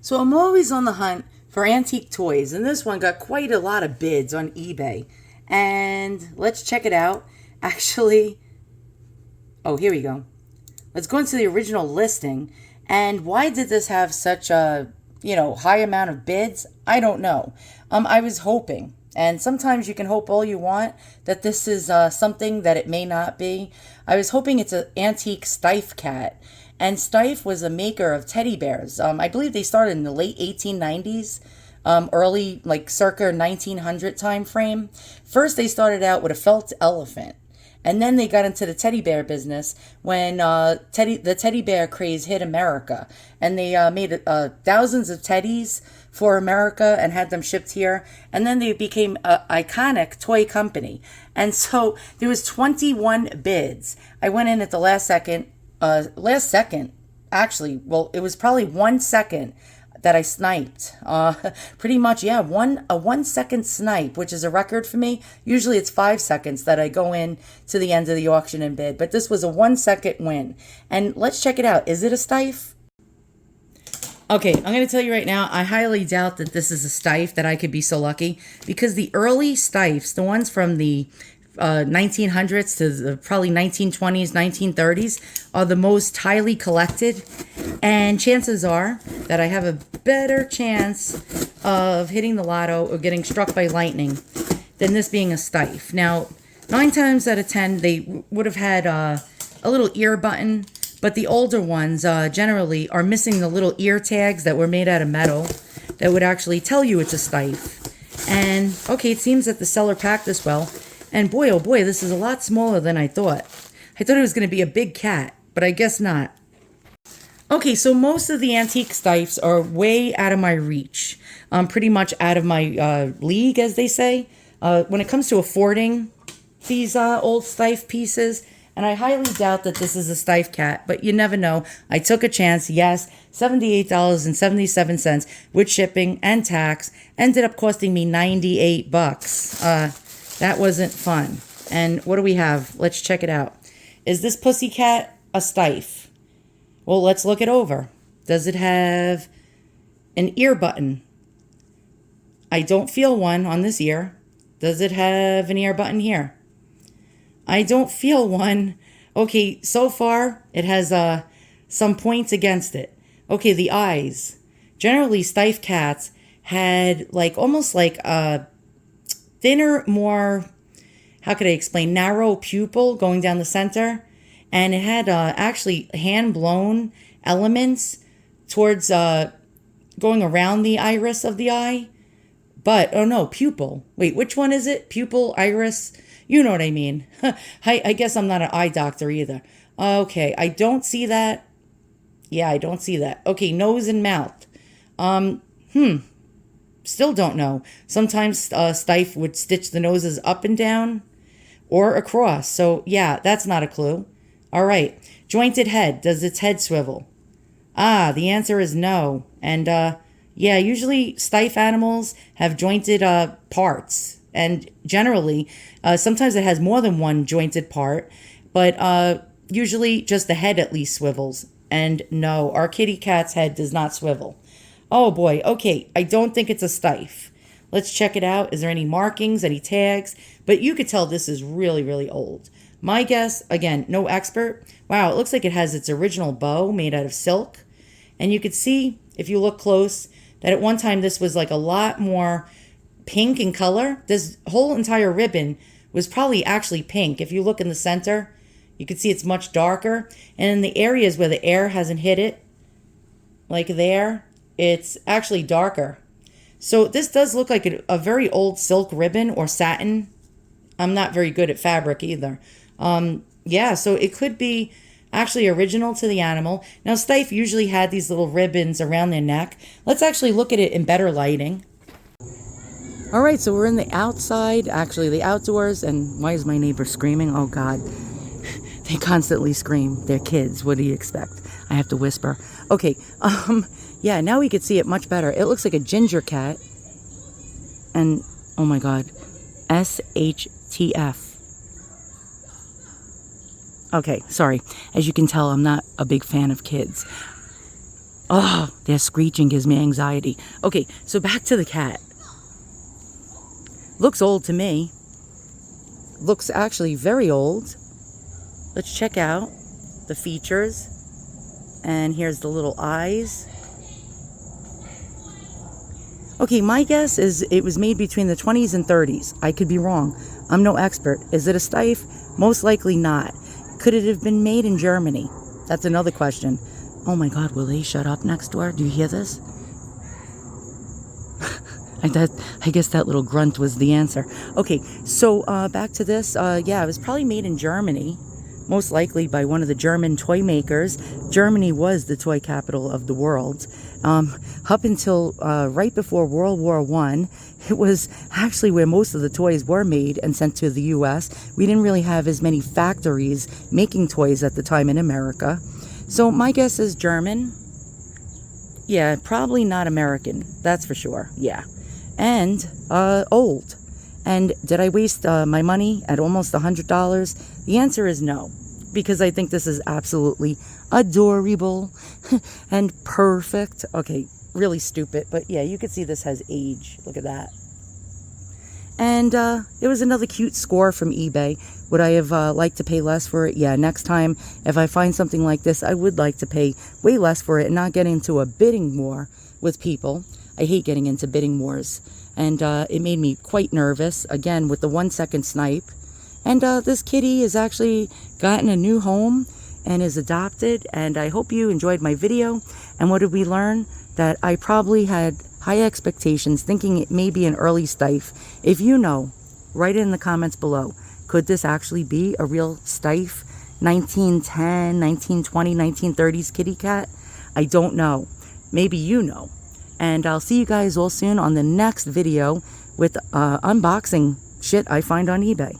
So I'm always on the hunt for antique toys, and this one got quite a lot of bids on eBay. And let's check it out. Actually, oh, here we go. Let's go into the original listing. And why did this have such a, high amount of bids? I don't know. I was hoping, and sometimes you can hope all you want, that this is something that it may not be. I was hoping it's an antique Steiff cat. And Steiff was a maker of teddy bears. I believe they started in the late 1890s, early, like circa 1900 time frame. First, they started out with a felt elephant. And then they got into the teddy bear business when the teddy bear craze hit America. And they made thousands of teddies for America and had them shipped here. And then they became an iconic toy company. And so there was 21 bids. I went in at the last second, actually. Well, it was probably 1 second that I sniped. Pretty much, yeah, a 1 second snipe, which is a record for me. Usually it's 5 seconds that I go in to the end of the auction and bid, but this was a 1 second win. And let's check it out. Is it a Steiff? Okay, I'm going to tell you right now, I highly doubt that this is a Steiff, that I could be so lucky, because the early Steiffs, the ones from the 1900s to the probably 1920s, 1930s, are the most highly collected. And chances are that I have a better chance of hitting the lotto or getting struck by lightning than this being a Steiff. Now, 9 times out of 10, they would have had a little ear button, but the older ones generally are missing the little ear tags that were made out of metal that would actually tell you it's a Steiff. And, okay, it seems that the seller packed this well. And boy, oh boy, this is a lot smaller than I thought. I thought it was going to be a big cat, but I guess not. Okay, so most of the antique Steiffs are way out of my reach. Pretty much out of my league, as they say. When it comes to affording these old Steiff pieces, and I highly doubt that this is a Steiff cat, but you never know. I took a chance, yes, $78.77 with shipping and tax. Ended up costing me $98. That wasn't fun. And what do we have? Let's check it out. Is this pussycat a Steiff? Well, let's look it over. Does it have an ear button? I don't feel one on this ear. Does it have an ear button here? I don't feel one. Okay, so far it has some points against it. Okay, the eyes. Generally, Steiff cats had almost like a thinner, more, how could I explain, narrow pupil going down the center. And it had actually hand-blown elements towards going around the iris of the eye. But, oh no, pupil. Wait, which one is it? Pupil, iris? You know what I mean. I guess I'm not an eye doctor either. Okay, I don't see that. Yeah, I don't see that. Okay, nose and mouth. Still don't know. Sometimes Steiff would stitch the noses up and down or across. So, yeah, that's not a clue. All right. Jointed head. Does its head swivel? Ah, the answer is no. And, yeah, usually Steiff animals have jointed parts. And generally, sometimes it has more than one jointed part. But usually just the head at least swivels. And no, our kitty cat's head does not swivel. Oh boy, okay, I don't think it's a Steiff. Let's check it out. Is there any markings, any tags? But you could tell this is really, really old. My guess, again, no expert. Wow, it looks like it has its original bow made out of silk. And you could see, if you look close, that at one time this was like a lot more pink in color. This whole entire ribbon was probably actually pink. If you look in the center, you can see it's much darker. And in the areas where the air hasn't hit it, like there, it's actually darker. So this does look like a very old silk ribbon or satin. I'm not very good at fabric either. Yeah, so it could be actually original to the animal. Now, Steiff usually had these little ribbons around their neck. Let's actually look at it in better lighting. All right, so we're in the outside, actually the outdoors. And why is my neighbor screaming? Oh, God. They constantly scream. They're kids. What do you expect? I have to whisper. Okay, yeah, now we could see it much better. It looks like a ginger cat. And, oh my God, SHTF. Okay, sorry. As you can tell, I'm not a big fan of kids. Oh, their screeching gives me anxiety. Okay, so back to the cat. Looks old to me. Looks actually very old. Let's check out the features. And here's the little eyes. Okay, my guess is it was made between the 20s and 30s. I could be wrong. I'm no expert. Is it a Steiff? Most likely not. Could it have been made in Germany? That's another question. Oh my God, will they shut up next door? Do you hear this? I guess that little grunt was the answer. Okay, so back to this. Yeah, it was probably made in Germany. Most likely by one of the German toy makers. Germany was the toy capital of the world. Up until right before World War I, it was actually where most of the toys were made and sent to the U.S. We didn't really have as many factories making toys at the time in America. So my guess is German. Yeah, probably not American. That's for sure. Yeah. And old. And did I waste my money at almost $100? The answer is no, because I think this is absolutely adorable and perfect. Okay, really stupid, but yeah, you can see this has age. Look at that. And it was another cute score from eBay. Would I have liked to pay less for it? Yeah, next time if I find something like this, I would like to pay way less for it and not get into a bidding war with people. I hate getting into bidding wars. And it made me quite nervous, again, with the 1-second snipe. And this kitty has actually gotten a new home and is adopted. And I hope you enjoyed my video. And what did we learn? That I probably had high expectations, thinking it may be an early Steiff. If you know, write it in the comments below. Could this actually be a real Steiff 1910, 1920, 1930s kitty cat? I don't know. Maybe you know. And I'll see you guys all soon on the next video with unboxing shit I find on eBay.